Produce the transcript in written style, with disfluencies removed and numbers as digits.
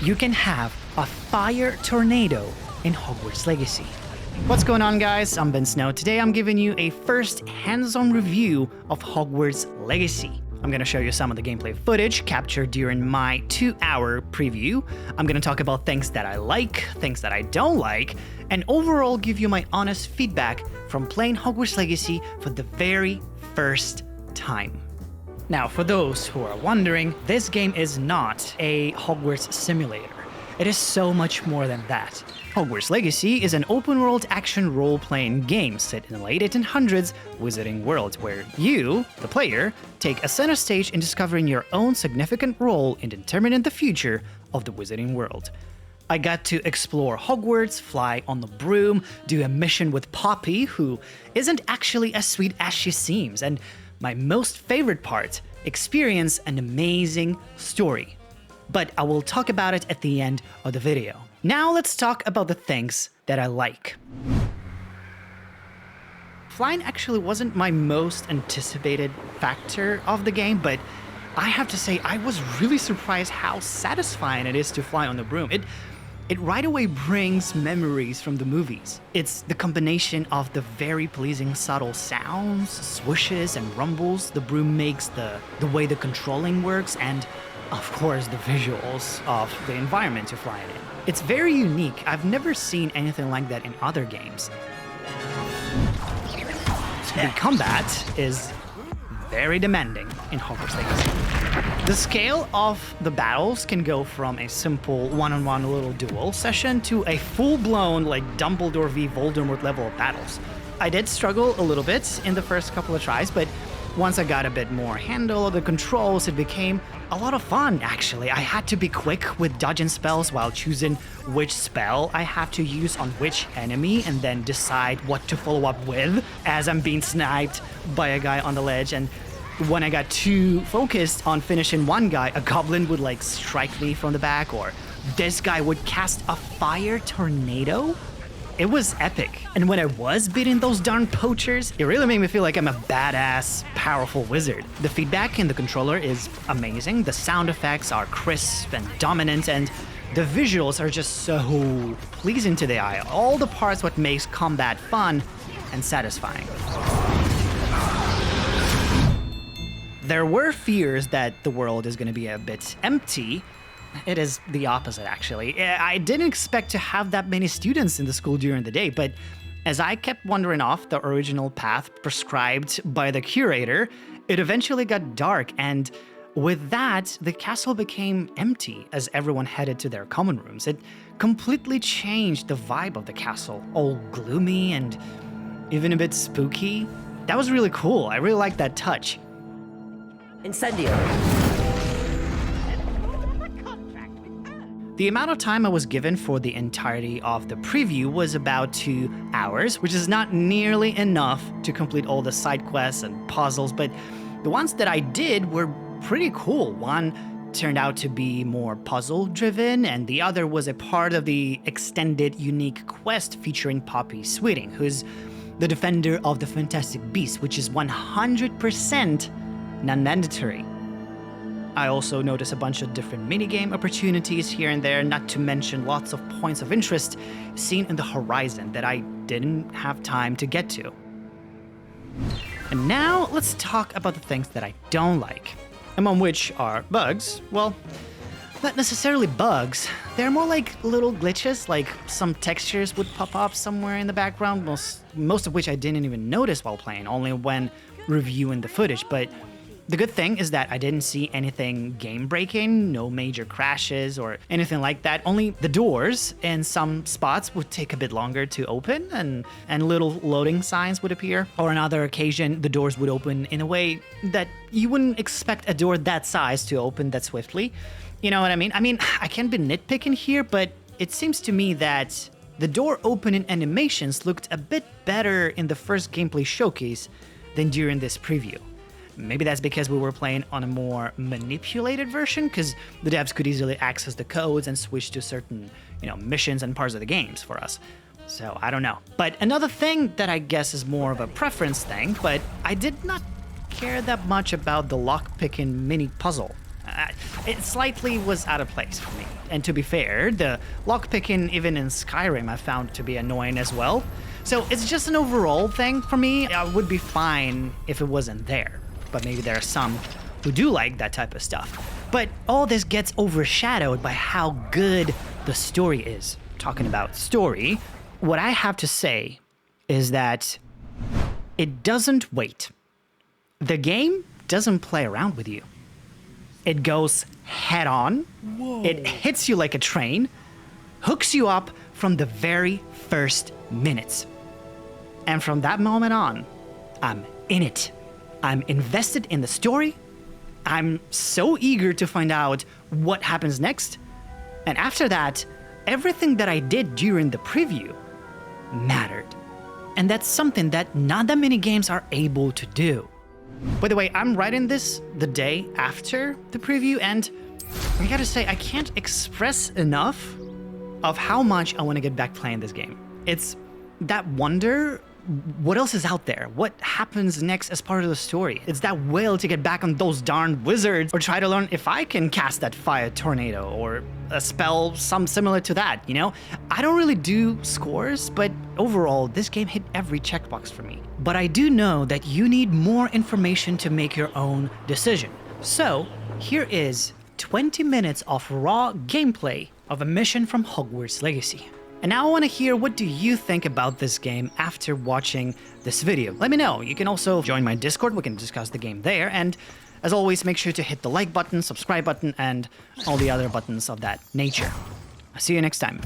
you can have a fire tornado in Hogwarts Legacy. What's going on, guys? I'm Ben Snow. Today I'm giving you a first hands-on review of Hogwarts Legacy. I'm gonna show you some of the gameplay footage captured during my 2-hour preview. I'm gonna talk about things that I like, things that I don't like, and overall give you my honest feedback from playing Hogwarts Legacy for the very first time. Now, for those who are wondering, this game is not a Hogwarts simulator. It is so much more than that. Hogwarts Legacy is an open-world action role-playing game set in the late 1800s Wizarding World, where you, the player, take a center stage in discovering your own significant role in determining the future of the Wizarding World. I got to explore Hogwarts, fly on the broom, do a mission with Poppy, who isn't actually as sweet as she seems, and my most favorite part, experience an amazing story. But I will talk about it at the end of the video. Now let's talk about the things that I like. Flying actually wasn't my most anticipated factor of the game, but I have to say I was really surprised how satisfying it is to fly on the broom. It right away brings memories from the movies. It's the combination of the very pleasing subtle sounds, swooshes and rumbles the broom makes, the way the controlling works, and of course the visuals of the environment you're flying in. It's very unique. I've never seen anything like that in other games. The combat is very demanding in Hogwarts Legacy. The scale of the battles can go from a simple one-on-one little duel session to a full-blown, like, Dumbledore v Voldemort level of battles. I did struggle a little bit in the first couple of tries, but once I got a bit more handle of the controls, it became a lot of fun, actually. I had to be quick with dodging spells while choosing which spell I have to use on which enemy and then decide what to follow up with as I'm being sniped by a guy on the ledge. And when I got too focused on finishing one guy, a goblin would like strike me from the back, or this guy would cast a fire tornado. It was epic. And when I was beating those darn poachers, it really made me feel like I'm a badass, powerful wizard. The feedback in the controller is amazing. The sound effects are crisp and dominant, and the visuals are just so pleasing to the eye. All the parts what makes combat fun and satisfying. There were fears that the world is going to be a bit empty. It is the opposite, actually. I didn't expect to have that many students in the school during the day, but as I kept wandering off the original path prescribed by the curator, it eventually got dark, and with that, the castle became empty as everyone headed to their common rooms. It completely changed the vibe of the castle, all gloomy and even a bit spooky. That was really cool. I really liked that touch. Incendio. The amount of time I was given for the entirety of the preview was about 2 hours, which is not nearly enough to complete all the side quests and puzzles, but the ones that I did were pretty cool. One turned out to be more puzzle-driven, and the other was a part of the extended unique quest featuring Poppy Sweeting, who's the defender of the Fantastic Beasts, which is 100% non-mandatory. I also noticed a bunch of different minigame opportunities here and there, not to mention lots of points of interest seen in the horizon that I didn't have time to get to. And now let's talk about the things that I don't like, among which are bugs. Well, not necessarily bugs. They're more like little glitches, like some textures would pop up somewhere in the background, most of which I didn't even notice while playing, only when reviewing the footage. But the good thing is that I didn't see anything game-breaking, no major crashes or anything like that. Only the doors in some spots would take a bit longer to open, and little loading signs would appear. Or on other occasion, the doors would open in a way that you wouldn't expect a door that size to open that swiftly. You know what I mean? I can be nitpicking here, but it seems to me that the door opening animations looked a bit better in the first gameplay showcase than during this preview. Maybe that's because we were playing on a more manipulated version, because the devs could easily access the codes and switch to certain, missions and parts of the games for us. So I don't know. But another thing that I guess is more of a preference thing, but I did not care that much about the lock-picking mini puzzle. It slightly was out of place for me. And to be fair, the lockpicking even in Skyrim I found to be annoying as well. So it's just an overall thing for me. I would be fine if it wasn't there. But maybe there are some who do like that type of stuff. But all this gets overshadowed by how good the story is. Talking about story, what I have to say is that it doesn't wait. The game doesn't play around with you. It goes head on. Whoa. It hits you like a train, hooks you up from the very first minutes. And from that moment on, I'm in it. I'm invested in the story. I'm so eager to find out what happens next. And after that, everything that I did during the preview mattered. And that's something that not that many games are able to do. By the way, I'm writing this the day after the preview, and I gotta say, I can't express enough of how much I want to get back playing this game. It's that wonder, what else is out there? What happens next as part of the story? It's that will to get back on those darn wizards, or try to learn if I can cast that fire tornado or a spell some similar to that, you know? I don't really do scores, but overall, this game hit every checkbox for me. But I do know that you need more information to make your own decision. So here is 20 minutes of raw gameplay of a mission from Hogwarts Legacy. And now I want to hear, what do you think about this game after watching this video? Let me know. You can also join my Discord. We can discuss the game there. And as always, make sure to hit the like button, subscribe button, and all the other buttons of that nature. I'll see you next time.